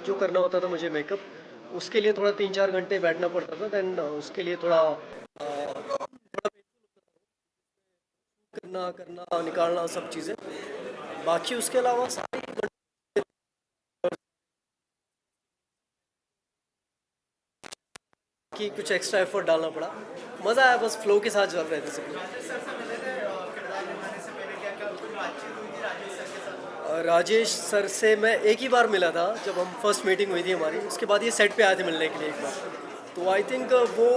जो करना होता था मुझे मेकअप, उसके लिए थोड़ा 3-4 घंटे बैठना पड़ता था। देन उसके लिए थोड़ा करना करना निकालना सब चीज़ें। बाकी उसके अलावा सारी की कुछ एक्स्ट्रा एफर्ट डालना पड़ा। मज़ा आया, बस फ्लो के साथ चल रहे थे सब लोग। राजेश सर से मैं एक ही बार मिला था, जब हम फर्स्ट मीटिंग हुई थी हमारी। उसके बाद ये सेट पे आए थे मिलने के लिए एक बार। तो आई थिंक वो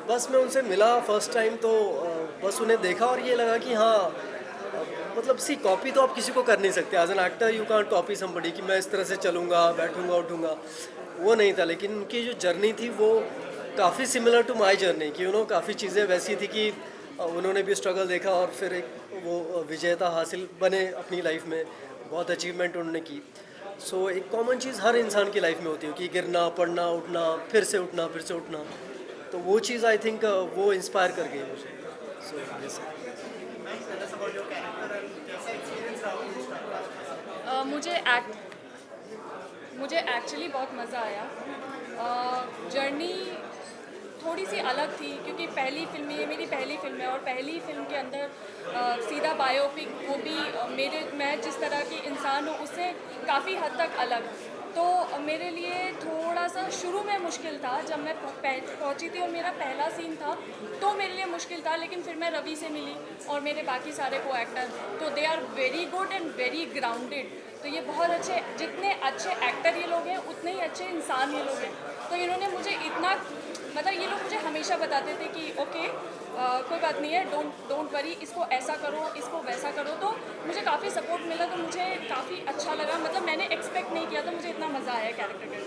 बस मैं उनसे मिला फर्स्ट टाइम तो बस उन्हें देखा और ये लगा कि हाँ, मतलब सी कॉपी तो आप किसी को कर नहीं सकते। As an actor you can't copy somebody कि मैं इस तरह से चलूँगा, बैठूंगा, उठूंगा। वो नहीं था, लेकिन उनकी जो जर्नी थी वो काफ़ी सिमिलर टू माई जर्नी, कि काफ़ी चीज़ें वैसी थी कि उन्होंने भी स्ट्रगल देखा और फिर एक वो विजेता हासिल बने अपनी लाइफ में। बहुत अचीवमेंट उन्होंने की। सो एक कॉमन चीज़ हर इंसान की लाइफ में होती है कि गिरना, पड़ना, उठना, फिर से उठना, फिर से उठना। तो वो चीज़ आई थिंक वो इंस्पायर कर गई मुझे। So yes. मुझे मुझे एक्चुअली बहुत मज़ा आया। जर्नी थोड़ी सी अलग थी क्योंकि पहली फिल्म, ये मेरी पहली फिल्म है और पहली फिल्म के अंदर सीधा बायोपिक, वो भी मैं जिस तरह की इंसान हूँ उससे काफ़ी हद तक अलग। तो मेरे लिए थोड़ा सा शुरू में मुश्किल था जब मैं पहुंची थी और मेरा पहला सीन था, तो मेरे लिए मुश्किल था। लेकिन फिर मैं रवि से मिली और मेरे बाकी सारे को एक्टर, तो they are very good and very grounded. तो ये बहुत अच्छे, जितने अच्छे एक्टर ये लोग हैं उतने ही अच्छे इंसान ये लोग हैं। तो इन्होंने मुझे इतना, मतलब ये लोग मुझे हमेशा बताते थे कि ओके कोई बात नहीं है, डोंट वरी, इसको ऐसा करो, इसको वैसा करो। तो मुझे काफ़ी सपोर्ट मिला, तो मुझे काफ़ी अच्छा लगा। मतलब मैंने एक्सपेक्ट नहीं किया, तो मुझे इतना मज़ा आया कैरेक्टर करने में।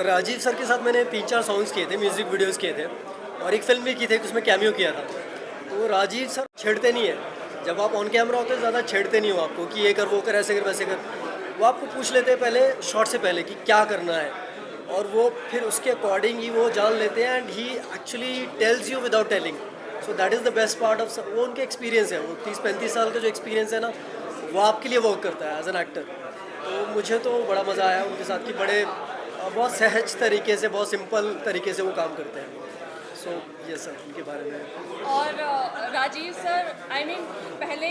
राजीव सर के साथ मैंने 3-4 सॉन्ग्स किए थे, म्यूज़िक वीडियोस किए थे, और एक फिल्म भी की थी उसमें कैमियो किया था। तो राजीव सर छेड़ते नहीं है। जब आप ऑन कैमरा होते हो ज़्यादा छेड़ते नहीं हो आपको कि ये कर, वो कर, ऐसे कर, वैसे कर। वो आपको पूछ लेते हैं पहले, शॉट से पहले, कि क्या करना है, और वो फिर उसके अकॉर्डिंग ही वो जान लेते हैं। And he actually tells you without telling. So that is the best part of, वो उनके एक्सपीरियंस है। वो 30-35 साल का जो एक्सपीरियंस है ना, वो आपके लिए वर्क करता है एज एन एक्टर। तो मुझे तो बड़ा मज़ा आया उनके साथ, कि बड़े बहुत सहज तरीके से, बहुत सिंपल तरीके से वो काम करते हैं। सो ये सर उनके बारे में। और राजीव सर, आई मीन पहले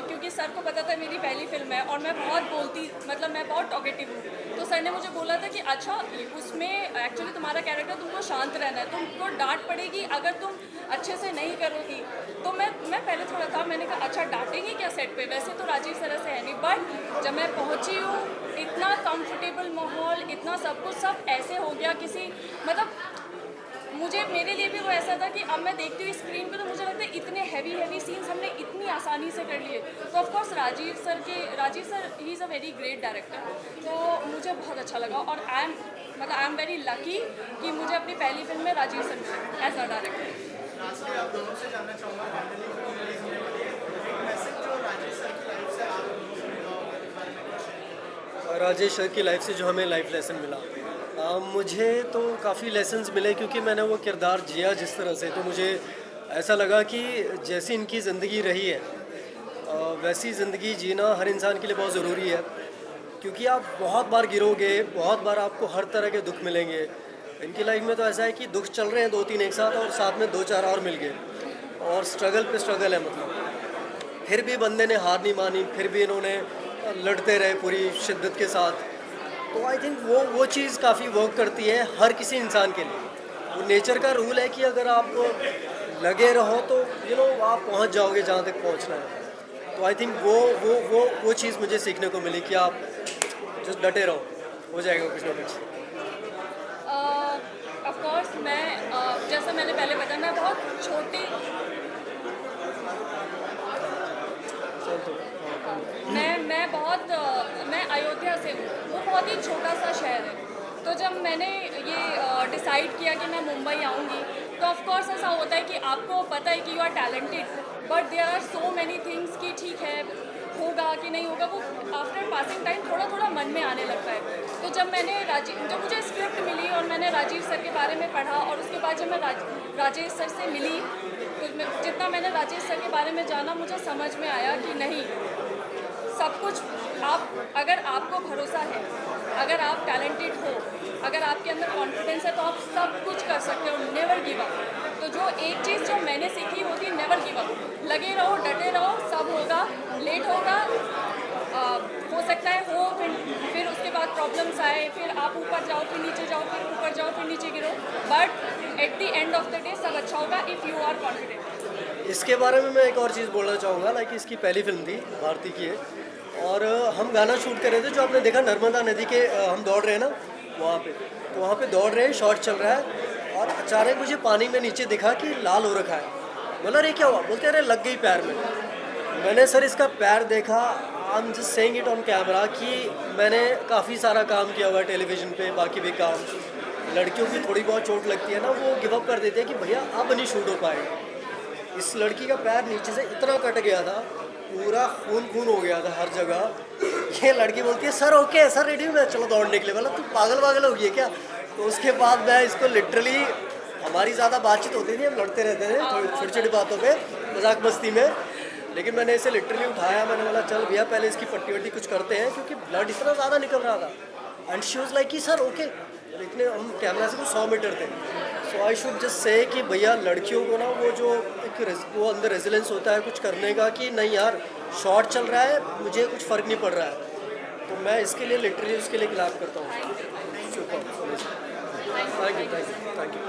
क्योंकि सर को पता था मेरी पहली फिल्म है और मैं बहुत बोलती, मतलब मैं बहुत टॉकेटिव हूँ। तो सर ने मुझे बोला था कि अच्छा, उसमें एक्चुअली तुम्हारा कैरेक्टर, तुमको शांत रहना है, तुमको डांट पड़ेगी अगर तुम अच्छे से नहीं करोगी। तो मैं पहले थोड़ा था, मैंने कहा अच्छा डांटेंगे क्या सेट पे, वैसे तो राजीव सर ऐसे है नहीं। बट जब मैं पहुँची हूँ, इतना कंफर्टेबल माहौल, इतना सब कुछ सब ऐसे हो गया किसी, मतलब मुझे, मेरे लिए भी वो ऐसा था कि अब मैं देखती हूँ स्क्रीन पे तो मुझे लगता है इतने हैवी सीन्स हमने इतनी आसानी से कर लिए। तो of course Rajiv sir he is a very great director. तो मुझे बहुत अच्छा लगा और आई एम वेरी लकी कि मुझे अपनी पहली फिल्म में राजीव सर मिले as a director. Rajesh sir की लाइफ से जो हमें लाइफ लेसन मिला, मुझे तो काफ़ी लेसन्स मिले, क्योंकि मैंने वो किरदार जिया जिस तरह से। तो मुझे ऐसा लगा कि जैसी इनकी ज़िंदगी रही है, वैसी ज़िंदगी जीना हर इंसान के लिए बहुत ज़रूरी है। क्योंकि आप बहुत बार गिरोगे, बहुत बार आपको हर तरह के दुख मिलेंगे। इनकी लाइफ में तो ऐसा है कि दुख चल रहे हैं 2-3 एक साथ, और साथ में 2-4 और मिल गए, और स्ट्रगल पे स्ट्रगल है। मतलब फिर भी बंदे ने हार नहीं मानी, फिर भी इन्होंने लड़ते रहे पूरी शिद्दत के साथ। तो आई थिंक वो चीज़ काफ़ी वर्क करती है हर किसी इंसान के लिए। वो नेचर का रूल है कि अगर आप लगे रहो तो आप पहुंच जाओगे जहाँ तक पहुंचना है। तो आई थिंक वो चीज़ मुझे सीखने को मिली कि आप जस्ट डटे रहो, हो जाएगा कुछ ना कुछ। ऑफ कोर्स मैं जैसा मैंने पहले बताया, मैं बहुत छोटी, चल तो मैं अयोध्या से हूँ। वो बहुत ही छोटा सा शहर है। तो जब मैंने ये डिसाइड किया कि मैं मुंबई आऊँगी, तो ऑफ कोर्स ऐसा होता है कि आपको पता है कि you are talented, but there are so many things कि ठीक है होगा कि नहीं होगा, वो आफ्टर पासिंग टाइम थोड़ा थोड़ा मन में आने लगता है। तो जब मुझे स्क्रिप्ट मिली और मैंने राजीव सर के बारे में पढ़ा, और उसके बाद जब मैं राजेश सर से मिली, तो जितना मैंने राजेश सर के बारे में जाना, मुझे समझ में आया कि नहीं, सब कुछ आप, अगर आपको भरोसा है, अगर आप टैलेंटेड हो, अगर आपके अंदर कॉन्फिडेंस है, तो आप सब कुछ कर सकते हो। Never give up. तो जो एक चीज़ जो मैंने सीखी वो थी नेवर गिव अप। लगे रहो, डटे रहो, सब होगा। लेट होगा, हो सकता है हो, फिर उसके बाद प्रॉब्लम्स आए, फिर आप ऊपर जाओ, फिर नीचे जाओ, फिर ऊपर जाओ, फिर नीचे गिरो, but at the end of the day सब अच्छा होगा इफ़ यू आर कॉन्फिडेंट। इसके बारे में मैं एक और चीज़ बोलना चाहूँगा, लाइक इसकी पहली फिल्म थी, भारती की है, और हम गाना शूट कर रहे थे, जो आपने देखा नर्मदा नदी के हम दौड़ रहे हैं ना वहाँ पे, तो वहाँ पे दौड़ रहे हैं, शॉट चल रहा है, और अचानक मुझे पानी में नीचे दिखा कि लाल हो रखा है। बोला अरे क्या हुआ? बोलते अरे लग गई पैर में। मैंने सर इसका पैर देखा, I am just saying it on camera कि मैंने काफ़ी सारा काम किया हुआ है टेलीविज़न पे, बाकी भी काम। लड़कियों की थोड़ी बहुत चोट लगती है ना, वो गिव अप कर देते हैं कि भैया अब नहीं शूट हो पाएगा। इस लड़की का पैर नीचे से इतना कट गया था, पूरा खून खून हो गया था हर जगह। ये लड़की बोलती है सर ओके, सर रेडी हूँ मैं, चलो दौड़ने के लिए। बोला तू पागल वागल हो गई है क्या? तो उसके बाद मैं इसको लिटरली, हमारी ज़्यादा बातचीत होती थी, हम लड़ते रहते थे थोड़ी छोटी छोटी बातों पे, मजाक मस्ती में, लेकिन मैंने इसे लिटरली उठाया। मैंने बोला चल भैया पहले इसकी पट्टी वट्टी कुछ करते हैं, क्योंकि ब्लड इतना ज़्यादा निकल रहा था। एंड शी वाज लाइक कि सर ओके। इतने हम कैमरा से कुछ 100 मीटर थे। सो आई शुड जस्ट से कि भैया लड़कियों को ना वो जो एक वो अंदर रेजिलेंस होता है कुछ करने का, कि नहीं यार शॉर्ट चल रहा है, मुझे कुछ फ़र्क नहीं पड़ रहा है, तो मैं इसके लिए लिटरली उसके लिए क्लैप करता हूँ। Thank you, thank you, thank you.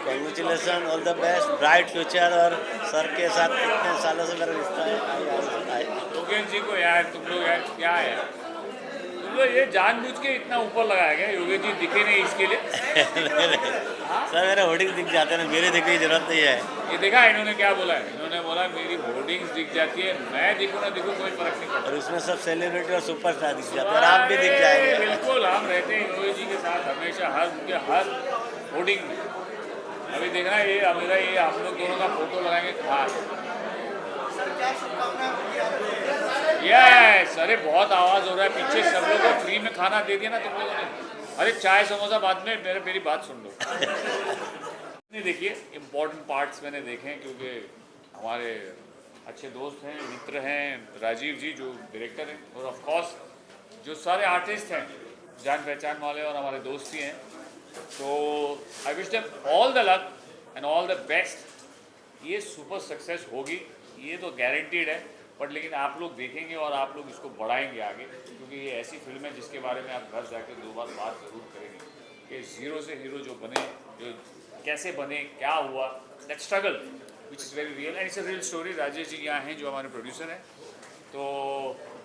Congratulation, all the best, bright future. और सर के साथ कितने सालों से मेरा रिश्ता है। योगेश जी को यार तुम लोग यार क्या है यार, तुम लोग ये जानबूझ के इतना ऊपर लगाया गया, योगेश जी दिखे नहीं इसके लिए। सर मेरे होर्डिंग दिख जाते हैं, मेरे दिखने की जरूरत नहीं है। ये देखा इन्होंने क्या बोला है? इन्होंने बोला मेरी होर्डिंग्स दिख जाती है, मैं दिखूँ ना दिखूँ कोई फर्क नहीं पड़ता। और उसमें सब सेलिब्रिटी और सुपरस्टार दिख जाते हैं, और आप भी दिख जाएंगे। बिल्कुल, हम रहते हैं योगेश जी के साथ हमेशा, हर होर्डिंग में। अभी देखना ये मेरा, ये हम लोग दोनों का फोटो लगाएंगे खास। यस, अरे बहुत आवाज़ हो रहा है पीछे, सब लोगों को फ्री में खाना दे दिया ना तुम लोगों ने। अरे चाय समोसा बाद में, मेरी बात सुन लो। नहीं देखिए, इम्पोर्टेंट पार्ट्स मैंने देखे हैं, क्योंकि हमारे अच्छे दोस्त हैं, मित्र हैं, राजीव जी जो डायरेक्टर हैं, और ऑफ कोर्स जो सारे आर्टिस्ट हैं, जान पहचान वाले और हमारे दोस्त ही हैं। तो I wish them all the luck and all the best. ये सुपर सक्सेस होगी, ये तो गारंटीड है, बट लेकिन आप लोग देखेंगे और आप लोग इसको बढ़ाएंगे आगे, क्योंकि ये ऐसी फिल्म है जिसके बारे में आप घर जाकर 2 बार बात ज़रूर करेंगे कि ज़ीरो से हीरो जो बने, जो कैसे बने, क्या हुआ, that struggle which is very real and it's a real story. Rajesh ji यहाँ हैं जो हमारे प्रोड्यूसर हैं, तो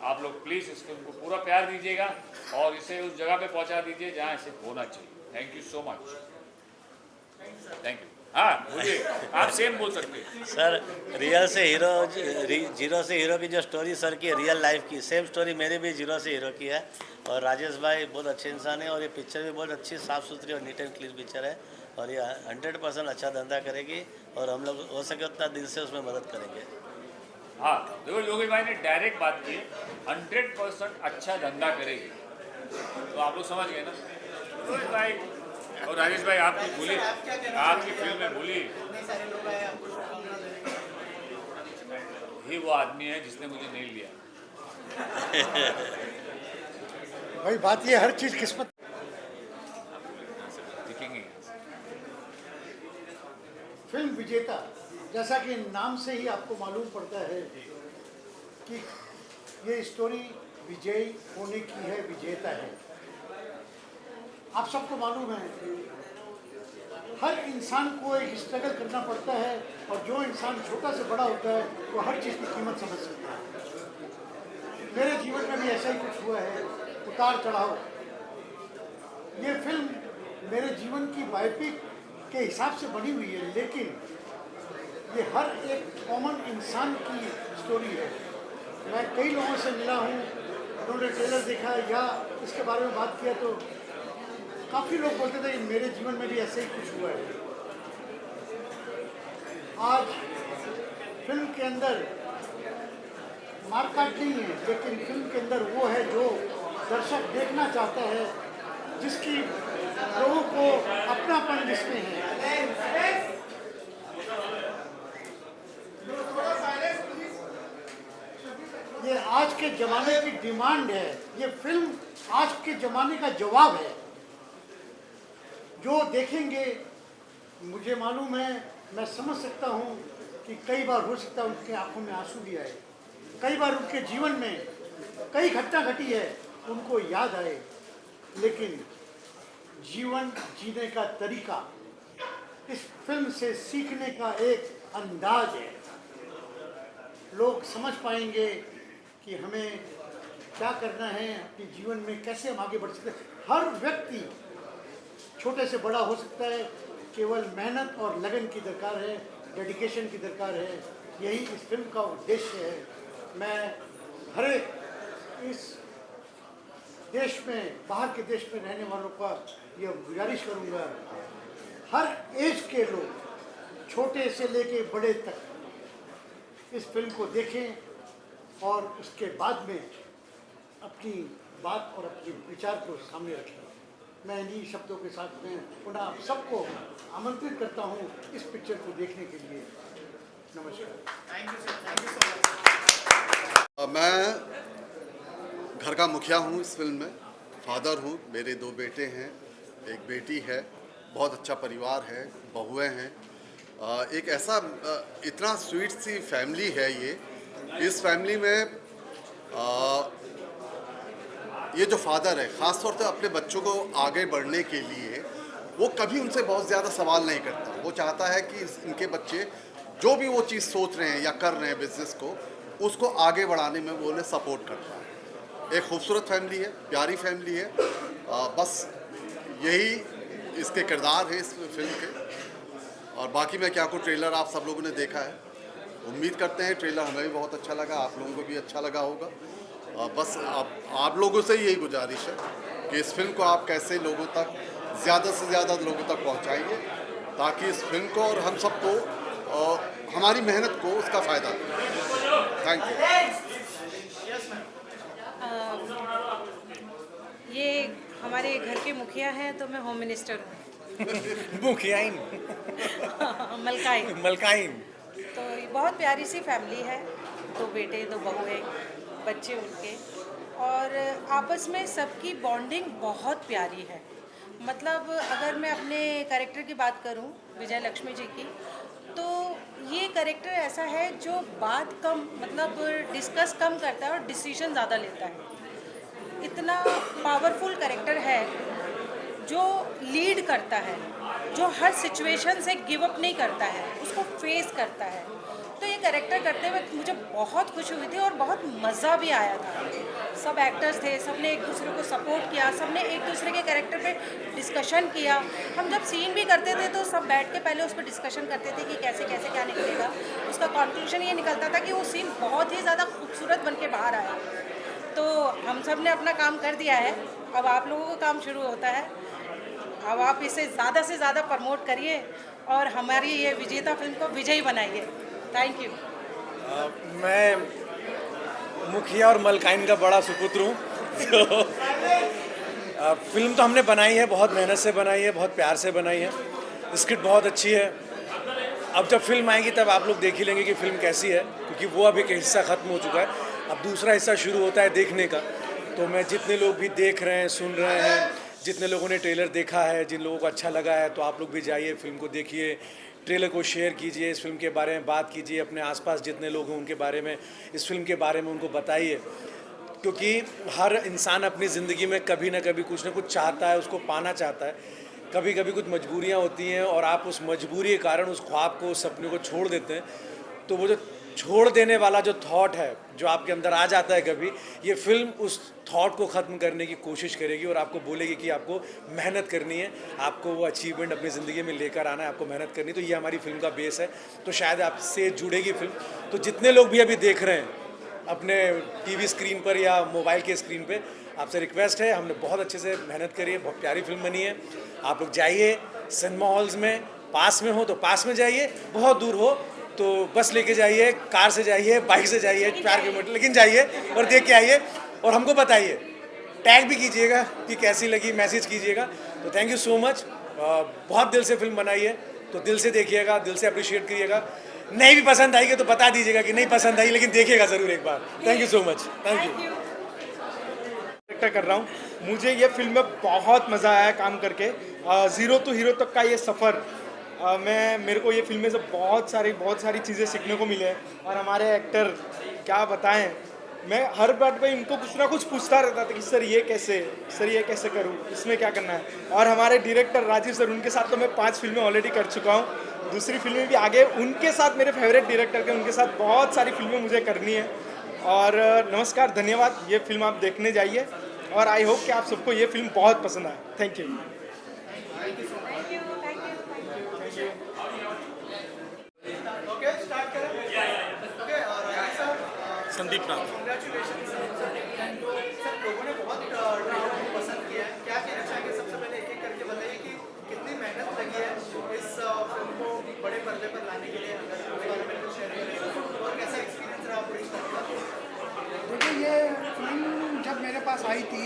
आप लोग प्लीज़ इस फिल्म को पूरा प्यार दीजिएगा और इसे उस जगह पे पहुँचा दीजिए जहाँ इसे होना चाहिए। Thank you so much, thank you. हाँ बोलिए, आप सेम बोल सकते हैं। सर रियल से हीरो, जीरो से हीरो की जो स्टोरी सर की रियल लाइफ की, सेम स्टोरी मेरी भी जीरो से हीरो की है। और राजेश भाई बहुत अच्छे इंसान है, और ये पिक्चर भी बहुत अच्छी साफ़ सुथरी और नीट एंड क्लीन पिक्चर है, और ये 100% अच्छा धंधा करेगी, और हम लोग हो सके उतना दिल से उसमें मदद करेंगे। हाँ देखो, योगेश भाई ने डायरेक्ट बात की, 100% अच्छा धंधा करेगी, तो आप लोग समझ गए ना। योगेश भाई और राजेश भाई, आप कुछ बोलिए, आपकी फिल्म में बोलिए। ये वो आदमी है जिसने मुझे नहीं लिया। भाई बात ये, हर चीज किस्मत। दिखेंगे फिल्म विजेता, जैसा कि नाम से ही आपको मालूम पड़ता है कि ये स्टोरी विजयी होने की है, विजेता है। आप सबको मालूम है हर इंसान को एक स्ट्रगल करना पड़ता है, और जो इंसान छोटा से बड़ा होता है वो हर चीज़ की कीमत समझ सकता है। मेरे जीवन में भी ऐसा ही कुछ हुआ है, उतार चढ़ाव। ये फिल्म मेरे जीवन की बायोपिक के हिसाब से बनी हुई है, लेकिन ये हर एक कॉमन इंसान की स्टोरी है। मैं कई लोगों से मिला हूँ, उन्होंने ट्रेलर देखा या इसके बारे में बात किया, तो काफ़ी लोग बोलते थे कि मेरे जीवन में भी ऐसे ही कुछ हुआ है। आज फिल्म के अंदर मारकाट नहीं है, लेकिन फिल्म के अंदर वो है जो दर्शक देखना चाहता है, जिसकी लोगों को अपनापन जिसमें है। ये आज के ज़माने की डिमांड है, ये फिल्म आज के ज़माने का जवाब है। जो देखेंगे, मुझे मालूम है, मैं समझ सकता हूँ कि कई बार हो सकता है उनकी आंखों में आंसू भी आए, कई बार उनके जीवन में कई घटना घटी है उनको याद आए, लेकिन जीवन जीने का तरीका इस फिल्म से सीखने का एक अंदाज है। लोग समझ पाएंगे कि हमें क्या करना है, अपने जीवन में कैसे हम आगे बढ़ सकते हैं। हर व्यक्ति छोटे से बड़ा हो सकता है, केवल मेहनत और लगन की दरकार है, डेडिकेशन की दरकार है। यही इस फिल्म का उद्देश्य है। मैं हर एक इस देश में, बाहर के देश में रहने वालों का यह गुजारिश करूँगा, हर एज के लोग, छोटे से लेके बड़े तक, इस फिल्म को देखें और उसके बाद में अपनी बात और अपने विचार को सामने रखें। मैं इन्हीं शब्दों के साथ में पुनः आप सबको आमंत्रित करता हूं इस पिक्चर को देखने के लिए। नमस्कार। मैं घर का मुखिया हूँ इस फिल्म में, फादर हूँ, मेरे 2 बेटे हैं, एक बेटी है, बहुत अच्छा परिवार है, बहुएं हैं। एक ऐसा इतना स्वीट सी फैमिली है ये। इस फैमिली में ये जो फादर है, ख़ास तौर पे अपने बच्चों को आगे बढ़ने के लिए वो कभी उनसे बहुत ज़्यादा सवाल नहीं करता। वो चाहता है कि इनके बच्चे जो भी वो चीज़ सोच रहे हैं या कर रहे हैं बिज़नेस को, उसको आगे बढ़ाने में वो उन्हें सपोर्ट करता है। एक खूबसूरत फैमिली है, प्यारी फैमिली है। बस यही इसके किरदार हैं इस फिल्म के। और बाकी मैं क्या कहूँ, ट्रेलर आप सब लोगों ने देखा है, उम्मीद करते हैं ट्रेलर हमें भी बहुत अच्छा लगा, आप लोगों को भी अच्छा लगा होगा। बस आप लोगों से यही गुजारिश है कि इस फिल्म को आप कैसे लोगों तक, ज़्यादा से ज़्यादा लोगों तक पहुंचाइए, ताकि इस फिल्म को और हम सबको हमारी मेहनत को उसका फ़ायदा मिले। Thank you. ये हमारे घर के मुखिया हैं तो मैं होम मिनिस्टर हूँ। मुखियाइन मलकाइन। तो ये बहुत प्यारी सी फैमिली है, 2 बेटे 2 बहुएं, बच्चे उनके, और आपस में सबकी बॉन्डिंग बहुत प्यारी है। मतलब अगर मैं अपने कैरेक्टर की बात करूं, विजय लक्ष्मी जी की, तो ये कैरेक्टर ऐसा है जो बात कम, मतलब डिस्कस कम करता है और डिसीजन ज़्यादा लेता है। इतना पावरफुल कैरेक्टर है जो लीड करता है, जो हर सिचुएशन से गिव अप नहीं करता है, उसको फेस करता है। तो ये कैरेक्टर करते हुए मुझे बहुत खुशी हुई थी और बहुत मज़ा भी आया था। सब एक्टर्स थे, सबने एक दूसरे को सपोर्ट किया, सबने एक दूसरे के कैरेक्टर पे डिस्कशन किया। हम जब सीन भी करते थे तो सब बैठ के पहले उस पर डिस्कशन करते थे कि कैसे कैसे क्या निकलेगा। उसका कंक्लूजन ये निकलता था कि वो सीन बहुत ही ज़्यादा खूबसूरत बन के बाहर आया। तो हम सब ने अपना काम कर दिया है, अब आप लोगों का काम शुरू होता है। अब आप इसे ज़्यादा से ज़्यादा प्रमोट करिए और हमारी ये विजेता फिल्म को विजयी बनाइए। Thank you. मैं मुखिया और मलकाइन का बड़ा सुपुत्र हूँ। तो फिल्म तो हमने बनाई है, बहुत मेहनत से बनाई है, बहुत प्यार से बनाई है, स्क्रिप्ट बहुत अच्छी है। अब जब फिल्म आएगी तब आप लोग देख ही लेंगे कि फिल्म कैसी है, क्योंकि वो अभी एक हिस्सा ख़त्म हो चुका है, अब दूसरा हिस्सा शुरू होता है देखने का। तो मैं जितने लोग भी देख रहे हैं, सुन रहे हैं, जितने लोगों ने ट्रेलर देखा है, जिन लोगों को अच्छा लगा है, तो आप लोग भी जाइए, फिल्म को देखिए, ट्रेलर को शेयर कीजिए, इस फिल्म के बारे में बात कीजिए, अपने आसपास जितने लोग हैं उनके बारे में, इस फिल्म के बारे में उनको बताइए। क्योंकि हर इंसान अपनी ज़िंदगी में कभी ना कभी कुछ ना कुछ चाहता है, उसको पाना चाहता है। कभी कभी कुछ मजबूरियाँ होती हैं और आप उस मजबूरी के कारण उस ख्वाब को, उस सपने को छोड़ देते हैं। तो वो जो छोड़ देने वाला जो थॉट है, जो आपके अंदर आ जाता है कभी, ये फिल्म उस थॉट को ख़त्म करने की कोशिश करेगी और आपको बोलेगी कि आपको मेहनत करनी है, आपको वो अचीवमेंट अपनी ज़िंदगी में लेकर आना है, आपको मेहनत करनी। तो ये हमारी फिल्म का बेस है, तो शायद आपसे जुड़ेगी फिल्म। तो जितने लोग भी अभी देख रहे हैं अपने टीवी स्क्रीन पर या मोबाइल के स्क्रीन पे, आपसे रिक्वेस्ट है, हमने बहुत अच्छे से मेहनत करी है, बहुत प्यारी फिल्म बनी है। आप लोग जाइए सिनेमा हॉल्स में, पास में हो तो पास में जाइए, बहुत दूर हो तो बस लेके जाइए, कार से जाइए, बाइक से जाइए, 4 किलोमीटर, लेकिन जाइए और देख के आइए और हमको बताइए टैग भी कीजिएगा कि कैसी लगी, मैसेज कीजिएगा। तो थैंक यू सो मच। बहुत दिल से फिल्म बनाई है, तो दिल से देखिएगा, दिल से अप्रिशिएट करिएगा। नहीं भी पसंद आएगी तो बता दीजिएगा कि नहीं पसंद आई, लेकिन देखिएगा ज़रूर एक बार। Thank you so much. Thank you. Director कर रहा हूँ। मुझे ये फिल्म में बहुत मज़ा आया काम करके। ज़ीरो टू हीरो तक का ये सफ़र मेरे को ये फिल्म में से बहुत सारी चीज़ें सीखने को मिले। और हमारे एक्टर क्या बताएं, मैं हर बात पे इनको कुछ ना कुछ पूछता रहता था कि सर ये कैसे करूँ, इसमें क्या करना है। और हमारे डायरेक्टर राजीव सर, उनके साथ तो मैं 5 फिल्में ऑलरेडी कर चुका हूँ, दूसरी फिल्में भी आगे उनके साथ, मेरे फेवरेट डायरेक्टर के, उनके साथ बहुत सारी फिल्में मुझे करनी है। और नमस्कार, धन्यवाद। ये फिल्म आप देखने जाइए और आई होप कि आप सबको ये फिल्म बहुत पसंद आए। Thank you. Sandeep Nath. Sir, लोगों ने बहुत ट्रेलर को पसंद किया है, क्या कहना चाहेंगे? सबसे पहले एक एक करके बताइए कि कितनी मेहनत लगी है इस फिल्म को बड़े पर्दे पर लाने के लिए, अगर उस बारे में कुछ शेयर करें, और कैसा एक्सपीरियंस रहा आपको इस तरह का? देखिए, ये फिल्म जब मेरे पास आई थी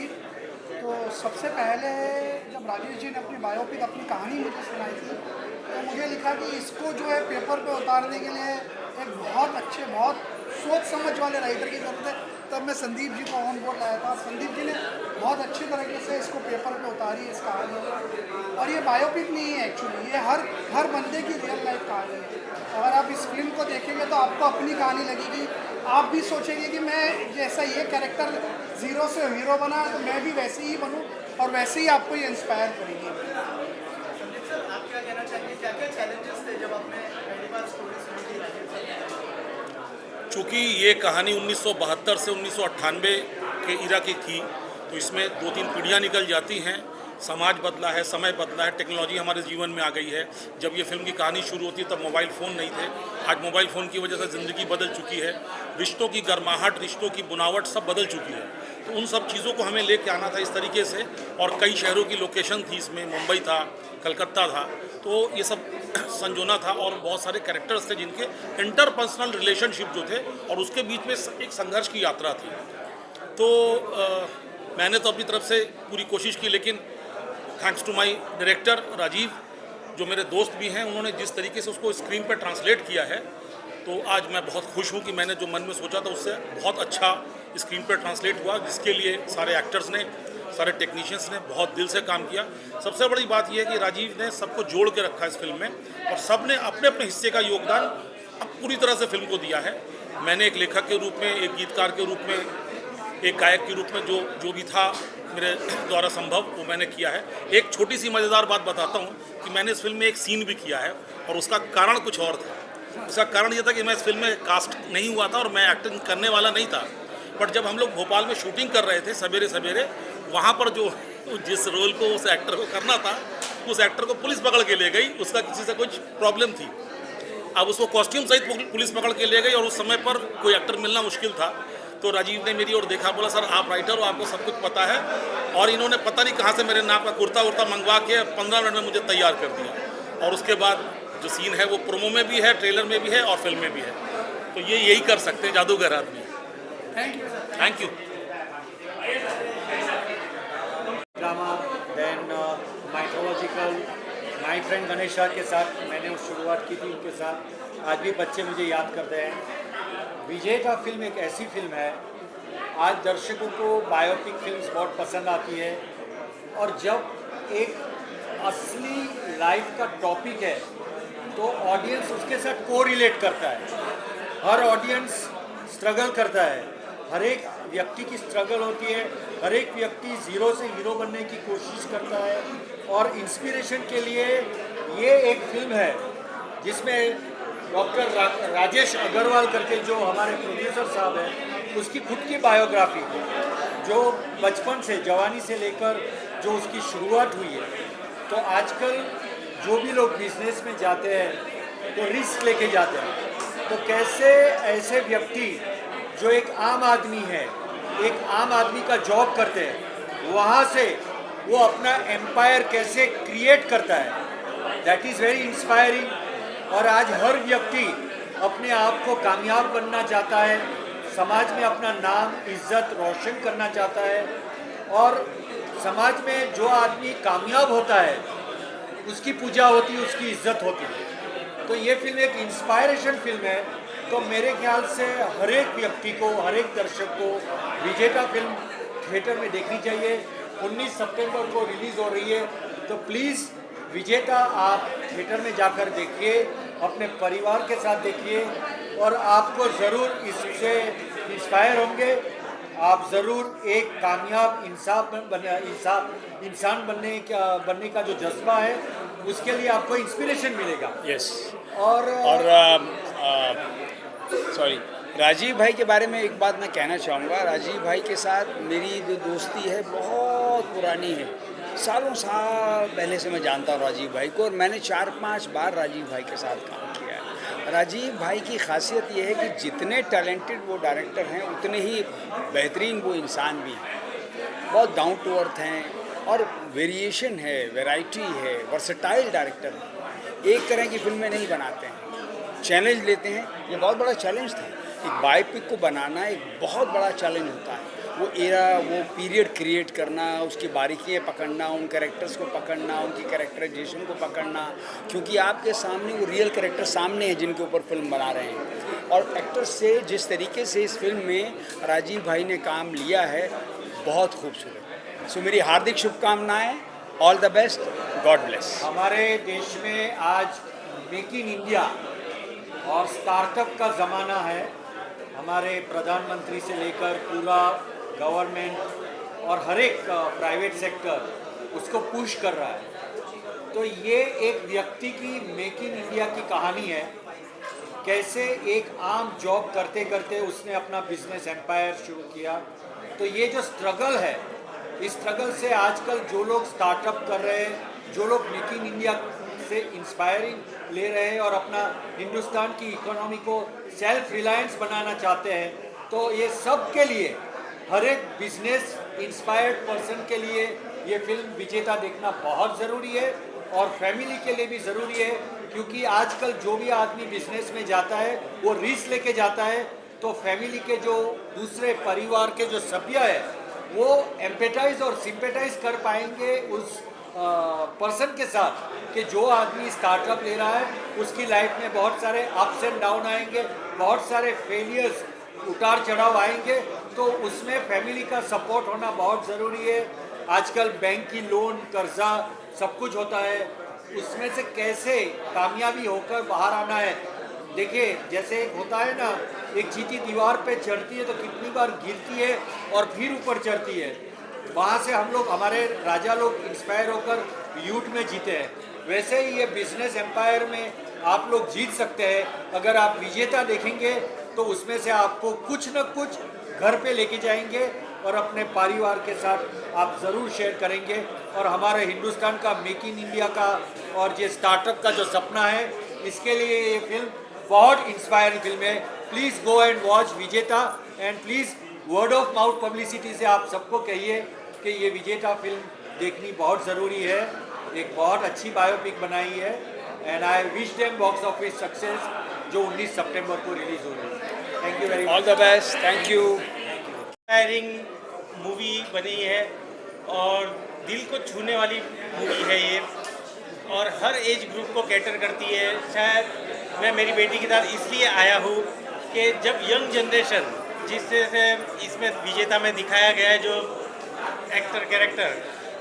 तो सबसे पहले जब राजेश जी ने अपनी बायोपिक, अपनी कहानी मुझे सुनाई थी, तो मुझे लिखा कि इसको जो है पेपर पे उतारने के लिए एक बहुत अच्छे, बहुत सोच समझ वाले राइटर की ज़रूरत है। तब मैं संदीप जी को ऑन बोर्ड लाया था। संदीप जी ने बहुत अच्छी तरीके से इसको पेपर पे उतारी, इस कहानी को। और ये बायोपिक नहीं है एक्चुअली, ये हर बंदे की रियल लाइफ कहानी है। अगर आप इस फिल्म को देखेंगे तो आपको अपनी कहानी लगेगी, आप भी सोचेंगे कि मैं जैसा ये कैरेक्टर ज़ीरो से हीरो बना तो मैं भी वैसे ही बनूं, और वैसे ही आपको ये इंस्पायर करेगी। संदीप सर, आप क्या कहना चाहेंगे, क्या क्या चैलेंजेस थे जब आपने पहली बार स्टोरी सुनी थी राजीव सर? चूँकि ये कहानी 1972 से 1998 के इरा की थी, तो इसमें 2-3 पीढ़ियाँ निकल जाती हैं। समाज बदला है, समय बदला है, टेक्नोलॉजी हमारे जीवन में आ गई है। जब ये फिल्म की कहानी शुरू होती तब मोबाइल फ़ोन नहीं थे। आज मोबाइल फ़ोन की वजह से ज़िंदगी बदल चुकी है, रिश्तों की गर्माहट, रिश्तों की बुनावट सब बदल चुकी है। तो उन सब चीज़ों को हमें लेके आना था इस तरीके से, और कई शहरों की लोकेशन थी इसमें, मुंबई था, कलकत्ता था, तो ये सब संजोना था। और बहुत सारे कैरेक्टर्स थे जिनके इंटरपर्सनल रिलेशनशिप जो थे, और उसके बीच में एक संघर्ष की यात्रा थी। तो मैंने तो अपनी तरफ से पूरी कोशिश की, लेकिन thanks to my director Rajiv, जो मेरे दोस्त भी हैं, उन्होंने जिस तरीके से उसको स्क्रीन पर ट्रांसलेट किया है, तो आज मैं बहुत खुश हूँ कि मैंने जो मन में सोचा था उससे बहुत अच्छा स्क्रीन पर ट्रांसलेट हुआ, जिसके लिए सारे एक्टर्स ने, सारे टेक्नीशियंस ने बहुत दिल से काम किया। सबसे बड़ी बात यह है कि राजीव ने सबको जोड़ के रखा इस फिल्म में, और सब ने अपने अपने हिस्से का योगदान अब पूरी तरह से फिल्म को दिया है। मैंने एक लेखक के रूप में, एक गीतकार के रूप में, एक गायक के रूप में जो भी था मेरे द्वारा संभव, वो मैंने किया है। एक छोटी सी मज़ेदार बात बताता हूँ कि मैंने इस फिल्म में एक सीन भी किया है, और उसका कारण कुछ और था। उसका कारण ये था कि मैं इस फिल्म में कास्ट नहीं हुआ था और मैं एक्टिंग करने वाला नहीं था। बट जब हम लोग भोपाल में शूटिंग कर रहे थे सवेरे सवेरे, वहाँ पर जो जिस रोल को उस एक्टर को करना था, उस एक्टर को पुलिस पकड़ के ले गई। उसका किसी से कुछ प्रॉब्लम थी, अब उसको कॉस्ट्यूम सहित पुलिस पकड़ के ले गई, और उस समय पर कोई एक्टर मिलना मुश्किल था। तो राजीव ने मेरी ओर देखा, बोला सर आप राइटर हो, आपको सब कुछ पता है। और इन्होंने पता नहीं कहाँ से मेरे नाम का कुर्ता उर्ता मंगवा के 15 मिनट में मुझे तैयार कर दिया। और उसके बाद जो सीन है वो प्रोमो में भी है, ट्रेलर में भी है, और फिल्म में भी है। तो ये यही कर सकते हैं जादूगर आदमी। Thank you. Drama then mythological, my friend Ganesha के साथ मैंने उस शुरुआत की थी उनके साथ। आज भी बच्चे मुझे याद करते हैं। विजेता फिल्म एक ऐसी फिल्म है, आज दर्शकों को बायोपिक फिल्म्स बहुत पसंद आती है, और जब एक असली लाइफ का टॉपिक है तो ऑडियंस उसके साथ को रिलेट करता है। हर ऑडियंस स्ट्रगल करता है, हर एक व्यक्ति की स्ट्रगल होती है, हर एक व्यक्ति ज़ीरो से हीरो बनने की कोशिश करता है। और इंस्पिरेशन के लिए ये एक फिल्म है जिसमें डॉक्टर राजेश अग्रवाल करके जो हमारे प्रोड्यूसर साहब हैं, उसकी खुद की बायोग्राफी है, जो बचपन से, जवानी से लेकर जो उसकी शुरुआत हुई है। तो आजकल जो भी लोग बिजनेस में जाते हैं तो रिस्क लेके जाते हैं, तो कैसे ऐसे व्यक्ति जो एक आम आदमी है, एक आम आदमी का जॉब करते हैं, वहाँ से वो अपना एम्पायर कैसे क्रिएट करता है, दैट इज़ वेरी इंस्पायरिंग। और आज हर व्यक्ति अपने आप को कामयाब बनना चाहता है, समाज में अपना नाम, इज्जत रोशन करना चाहता है, और समाज में जो आदमी कामयाब होता है उसकी पूजा होती है, उसकी इज्जत होती है। तो ये फिल्म एक इंस्पायरेशन फिल्म है। तो मेरे ख्याल से हर एक व्यक्ति को, हर एक दर्शक को विजेता फिल्म थिएटर में देखनी चाहिए। 19 सितंबर को रिलीज़ हो रही है, तो प्लीज़ विजेता आप थिएटर में जाकर देखिए, अपने परिवार के साथ देखिए और आपको ज़रूर इससे इंस्पायर होंगे। आप ज़रूर एक कामयाब इंसान बनने का जो जज्बा है उसके लिए आपको इंस्पिरेशन मिलेगा। यस। और सॉरी, राजीव भाई के बारे में एक बात मैं कहना चाहूँगा। राजीव भाई के साथ मेरी जो दोस्ती है बहुत पुरानी है, सालों साल पहले से मैं जानता हूँ राजीव भाई को, और मैंने 4-5 बार राजीव भाई के साथ काम किया है। राजीव भाई की खासियत ये है कि जितने टैलेंटेड वो डायरेक्टर हैं उतने ही बेहतरीन वो इंसान भी हैं। बहुत डाउन टू अर्थ हैं और वेरिएशन है, वैरायटी है, वर्सेटाइल डायरेक्टर हैं। एक तरह की फिल्में नहीं बनाते हैं, चैलेंज लेते हैं। ये बहुत बड़ा चैलेंज था। एक बायोपिक को बनाना एक बहुत बड़ा चैलेंज होता है। वो एरा, वो पीरियड क्रिएट करना, उसकी बारीकियाँ पकड़ना, उन कैरेक्टर्स को पकड़ना, उनकी कैरेक्टराइजेशन को पकड़ना, क्योंकि आपके सामने वो रियल कैरेक्टर सामने हैं जिनके ऊपर फिल्म बना रहे हैं। और एक्टर्स से जिस तरीके से इस फिल्म में राजीव भाई ने काम लिया है, बहुत खूबसूरत। सो मेरी हार्दिक शुभकामनाएँ, all the best, God bless. हमारे देश में आज मेक इन इंडिया और स्टार्टअप का ज़माना है। हमारे प्रधानमंत्री से लेकर पूरा गवर्नमेंट और हर एक प्राइवेट सेक्टर उसको पुश कर रहा है। तो ये एक व्यक्ति की मेक इन इंडिया की कहानी है, कैसे एक आम जॉब करते करते उसने अपना बिजनेस एम्पायर शुरू किया। तो ये जो स्ट्रगल है, इस स्ट्रगल से आजकल जो लोग स्टार्टअप कर रहे हैं, जो लोग मेक इन इंडिया से इंस्पायरिंग ले रहे हैं और अपना हिंदुस्तान की इकोनॉमी को सेल्फ रिलायंस बनाना चाहते हैं, तो ये सब के लिए, हर एक बिजनेस इंस्पायर्ड पर्सन के लिए ये फिल्म विजेता देखना बहुत ज़रूरी है और फैमिली के लिए भी ज़रूरी है। क्योंकि आजकल जो भी आदमी बिजनेस में जाता है वो रिस्क लेके जाता है, तो फैमिली के जो दूसरे परिवार के जो सभ्य है वो एम्पेटाइज और सिंपेटाइज कर पाएंगे उस पर्सन के साथ कि जो आदमी स्टार्टअप ले रहा है उसकी लाइफ में बहुत सारे अप्स एंड डाउन आएंगे, बहुत सारे फेलियर्स, उतार चढ़ाव आएंगे, तो उसमें फैमिली का सपोर्ट होना बहुत ज़रूरी है। आजकल बैंक की लोन, कर्जा सब कुछ होता है, उसमें से कैसे कामयाबी होकर बाहर आना है। देखिए, जैसे एक होता है ना, एक चींटी दीवार पे चढ़ती है तो कितनी बार गिरती है और फिर ऊपर चढ़ती है। वहाँ से हम लोग, हमारे राजा लोग इंस्पायर होकर यूथ में जीते हैं। वैसे ही ये बिजनेस एम्पायर में आप लोग जीत सकते हैं। अगर आप विजेता देखेंगे तो उसमें से आपको कुछ न कुछ घर पे लेके जाएंगे और अपने परिवार के साथ आप ज़रूर शेयर करेंगे। और हमारे हिंदुस्तान का मेक इन इंडिया का और ये स्टार्टअप का जो सपना है, इसके लिए ये फिल्म बहुत इंस्पायरिंग फिल्म है। प्लीज़ गो एंड वॉच विजेता, and please word of mouth publicity से आप सबको कहिए कि ये विजेता फिल्म देखनी बहुत ज़रूरी है। एक बहुत अच्छी बायोपिक बनाई है, and I wish them box office success, जो 19 सितंबर को रिलीज़ हो रही है। Thank you very much. All the best, thank you. Inspiring movie बनी है और दिल को छूने वाली मूवी है ये, और हर एज ग्रुप को कैटर करती है। शायद मैं मेरी बेटी के साथ इसलिए आया हूँ कि जब यंग जनरेशन, जिससे से इसमें विजेता में दिखाया गया है जो एक्टर कैरेक्टर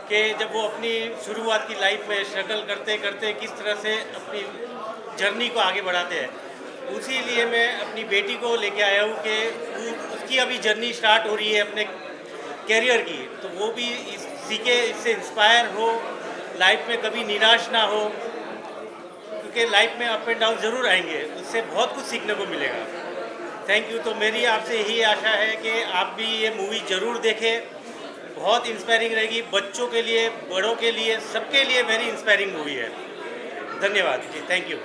के, जब वो अपनी शुरुआत की लाइफ में स्ट्रगल करते करते किस तरह से अपनी जर्नी को आगे बढ़ाते हैं, उसी लिए मैं अपनी बेटी को लेके आया हूँ कि उसकी अभी जर्नी स्टार्ट हो रही है अपने कैरियर की, तो वो भी सीखे, इससे इंस्पायर हो, लाइफ में कभी निराश ना हो, क्योंकि लाइफ में अप एंड डाउन ज़रूर आएंगे, उससे बहुत कुछ सीखने को मिलेगा। Thank you. तो मेरी आपसे यही आशा है कि आप भी ये मूवी ज़रूर देखें, बहुत इंस्पायरिंग रहेगी, बच्चों के लिए, बड़ों के लिए, सबके लिए वेरी इंस्पायरिंग मूवी है। धन्यवाद जी, थैंक यू।